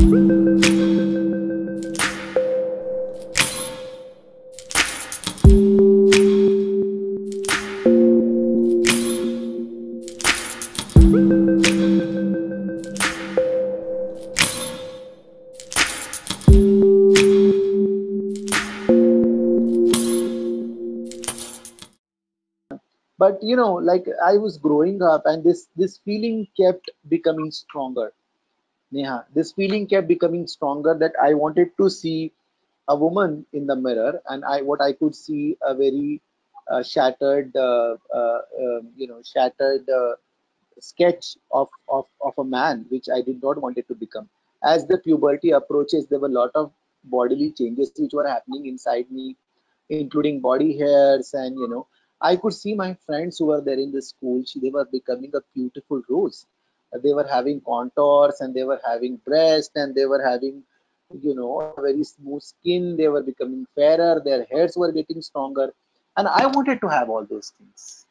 But like I was growing up, and this feeling kept becoming stronger. Neha, this feeling kept becoming stronger, that I wanted to see a woman in the mirror, and what I could see a very shattered sketch of a man, which I did not want it to become. As the puberty approaches, there were a lot of bodily changes which were happening inside me, including body hairs, and I could see my friends who were there in the school. They were becoming a beautiful rose. They were having contours, and they were having breast, and they were having a very smooth skin. They were becoming fairer. Their hairs were getting stronger, and I wanted to have all those things.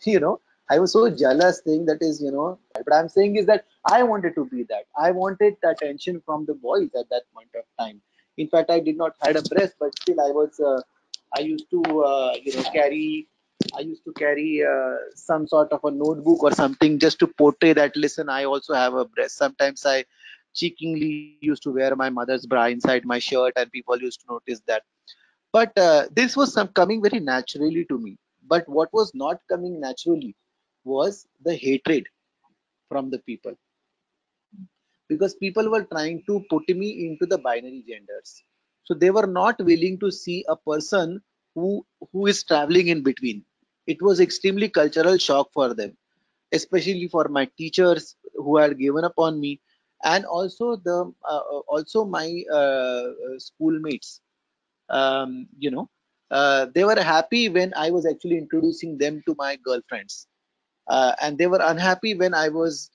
you know I was so jealous thing, that is, but I'm saying is that I wanted to be that. I wanted the attention from the boys at that point of time. In fact, I did not had a breast, but still I used to carry some sort of a notebook or something, just to portray that, listen, I also have a breast. Sometimes I cheekingly used to wear my mother's bra inside my shirt, and people used to notice that. But this was coming very naturally to me. But what was not coming naturally was the hatred from the people, because people were trying to put me into the binary genders. So they were not willing to see a person who is traveling in between. It was extremely cultural shock for them, especially for my teachers who had given up on me, and also my schoolmates. um, you know, they were happy when I was actually introducing them to my girlfriends, and they were unhappy when I was,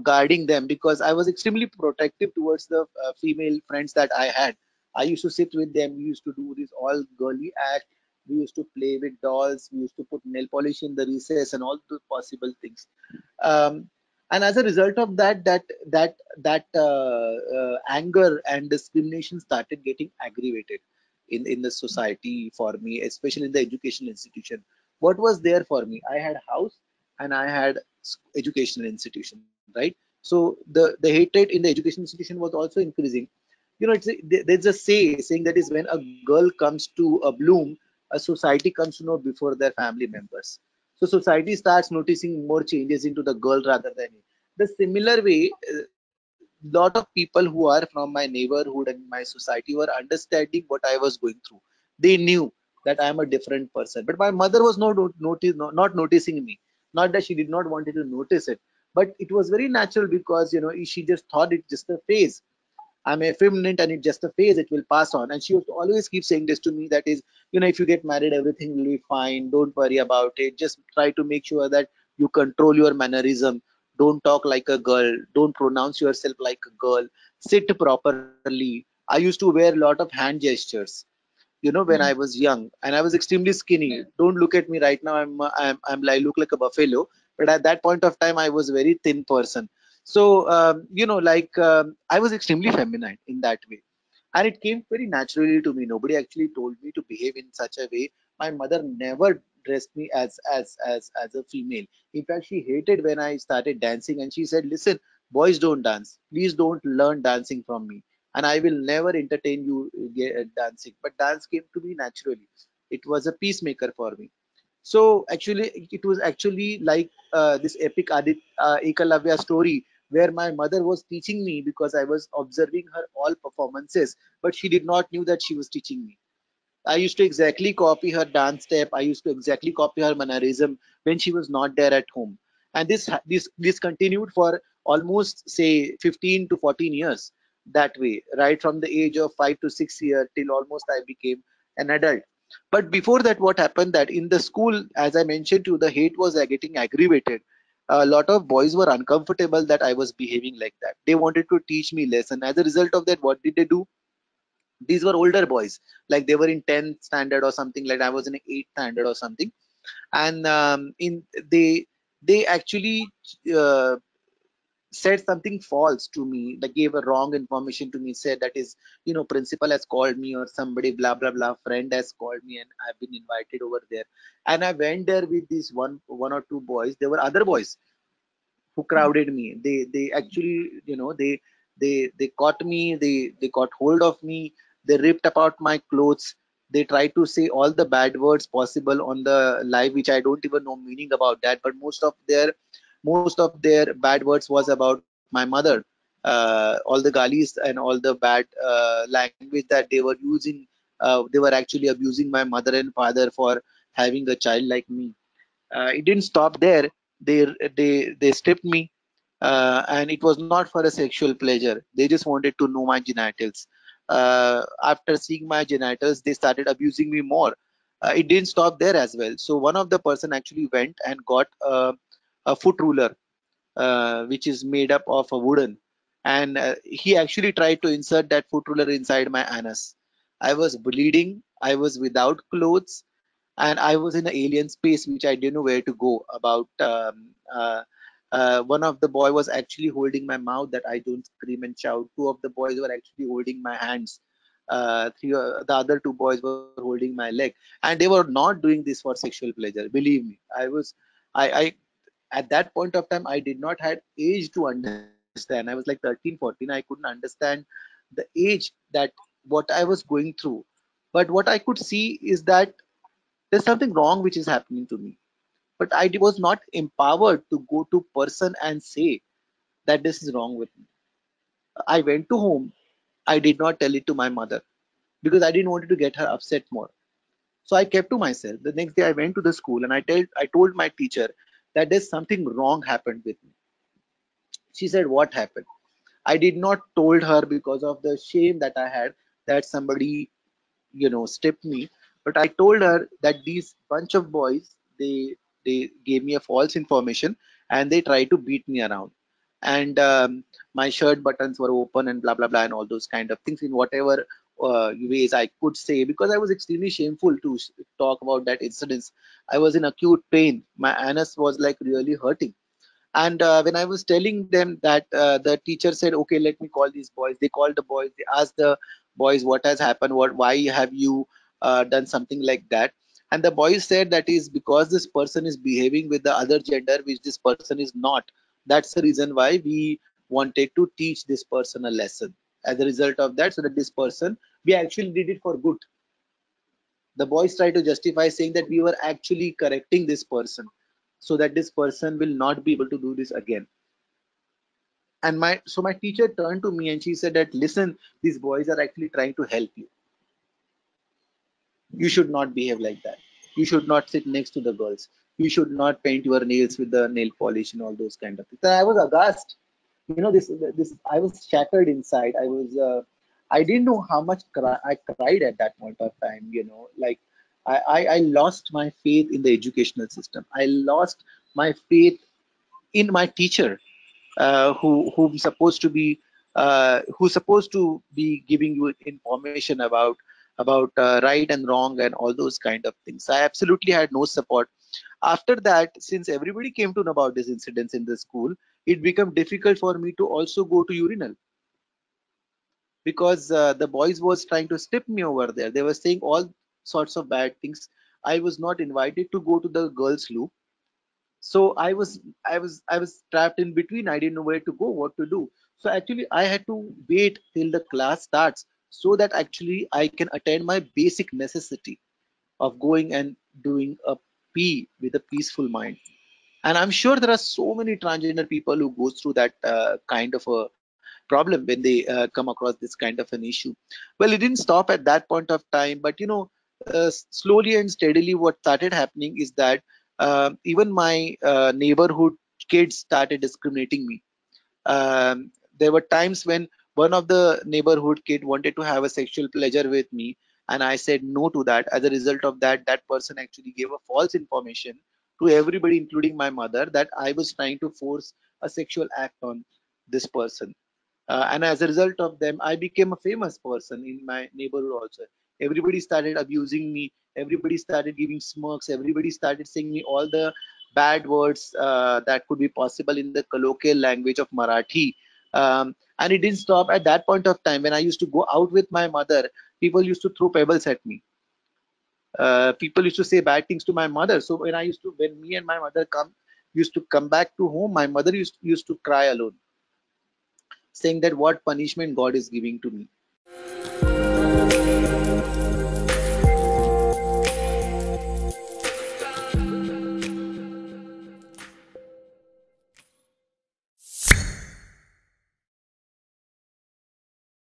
guarding them, because I was extremely protective towards the female friends that I had. I used to sit with them. We used to do this all girly act. We used to play with dolls. We used to put nail polish in the recess and all the possible things. Um, and as a result of that anger and discrimination started getting aggravated in the society for me, especially in the educational institution. What was there for me? I had house, and I had educational institution, right? So the hatred in the educational institution was also increasing. There's a saying that is, when a girl comes to a bloom, a society comes to know before their family members. So society starts noticing more changes into the girl rather than me. The similar way, lot of people who are from my neighborhood and my society were understanding what I was going through. They knew that I am a different person, but my mother was not noticing me. Not that she did not wanted to notice it, but it was very natural, because she just thought it's just a phase. I'm effeminate and it's just a phase, it will pass on. And she used to always keep saying this to me, that is, if you get married, everything will be fine. Don't worry about it. Just try to make sure that you control your mannerism. Don't talk like a girl. Don't pronounce yourself like a girl. Sit properly. I used to wear a lot of hand gestures, when I was young, and I was extremely skinny. Don't look at me right now. I look like a buffalo, but at that point of time, I was a very thin person. So I was extremely feminine in that way, and it came very naturally to me. Nobody actually told me to behave in such a way. My mother never dressed me as a female. In fact, she hated when I started dancing, and she said, "Listen, boys don't dance. Please don't learn dancing from me, and I will never entertain you dancing." But dance came to me naturally. It was a peacemaker for me. So actually, it was actually like this epic Ekalavya story, where my mother was teaching me, because I was observing her all performances, but she did not knew that she was teaching me. I used to exactly copy her dance step. I used to exactly copy her mannerism when she was not there at home, and this continued for almost, say, 15 to 14 years, that way, right from the age of 5 to 6 years till almost I became an adult. But before that, what happened, that in the school, as I mentioned to you, the hate was getting aggravated. A lot of boys were uncomfortable that I was behaving like that. They wanted to teach me lesson. As a result of that, what did they do? These were older boys, like they were in 10th standard or something, like I was in 8th standard or something. And in they actually uh, said something false to me, like gave a wrong information to me, said that is, principal has called me or somebody, blah blah blah, friend has called me and I've been invited over there. And I went there with these one or two boys. There were other boys who crowded me. They actually, they caught me, they got hold of me, they ripped apart my clothes, they tried to say all the bad words possible on the live, which I don't even know meaning about that, but most of their bad words was about my mother. All the galis and all the bad language that they were using, they were actually abusing my mother and father for having a child like me. It didn't stop there. They stripped me, and it was not for a sexual pleasure. They just wanted to know my genitals. After seeing my genitals, they started abusing me more. It didn't stop there as well. So one of the person actually went and got a foot ruler, which is made up of a wooden, and he actually tried to insert that foot ruler inside my anus. I was bleeding. I was without clothes, and I was in an alien space which I didn't know where to go. One of the boy was actually holding my mouth that I don't scream and shout. Two of the boys were actually holding my hands. The other two boys were holding my leg, and they were not doing this for sexual pleasure. Believe me, I at that point of time I did not had age to understand. I was like 13, 14. I couldn't understand the age that what I was going through. But what I could see is that there's something wrong which is happening to me, but I was not empowered to go to person and say that this is wrong with me. I went to home. I did not tell it to my mother because I didn't want to get her upset more. So I kept to myself. The next day I went to the school and I told my teacher that there's something wrong happened with me. She said, what happened? I did not told her because of the shame that I had, that somebody, stripped me. But I told her that these bunch of boys, they gave me a false information and they tried to beat me around. And my shirt buttons were open and blah blah blah and all those kind of things in whatever ways I could say, because I was extremely shameful to talk about that incidents. I was in acute pain. My anus was like really hurting. And when I was telling them that, the teacher said, okay, let me call these boys. They called the boys. They asked the boys what has happened, why have you done something like that. And the boys said that is because this person is behaving with the other gender which this person is not. That's the reason why we wanted to teach this person a lesson. As a result of that, so that this person, we actually did it for good. The boys try to justify saying that we were actually correcting this person so that this person will not be able to do this again. And my teacher turned to me and she said that, listen, these boys are actually trying to help you. You should not behave like that. You should not sit next to the girls. You should not paint your nails with the nail polish and all those kind of things. And I was aghast. This I was shattered inside. I didn't know how much I cried at that point of time. Like I lost my faith in the educational system. I lost my faith in my teacher, who's supposed to be giving you information about right and wrong and all those kind of things. I absolutely had no support. After that, since everybody came to know about these incidents in the school, it became difficult for me to also go to urinal, because the boys was trying to strip me over there. They were saying all sorts of bad things. I was not invited to go to the girls loo. So I was trapped in between. I didn't know where to go, what to do. So actually I had to wait till the class starts so that actually I can attend my basic necessity of going and doing a pee with a peaceful mind. And I'm sure there are so many transgender people who goes through that kind of a problem when they come across this kind of an issue. Well, it didn't stop at that point of time, but slowly and steadily what started happening is that even my neighborhood kids started discriminating me. There were times when one of the neighborhood kid wanted to have a sexual pleasure with me, and I said no to that. As a result of that, that person actually gave a false information to everybody, including my mother, that I was trying to force a sexual act on this person. And as a result of them, I became a famous person in my neighborhood also. Everybody started abusing me. Everybody started giving smirks. Everybody started saying me all the bad words that could be possible in the colloquial language of Marathi. And it didn't stop at that point of time. When I used to go out with my mother, people used to throw pebbles at me. People used to say bad things to my mother. So when me and my mother used to come back to home, my mother used to cry alone, saying that what punishment God is giving to me.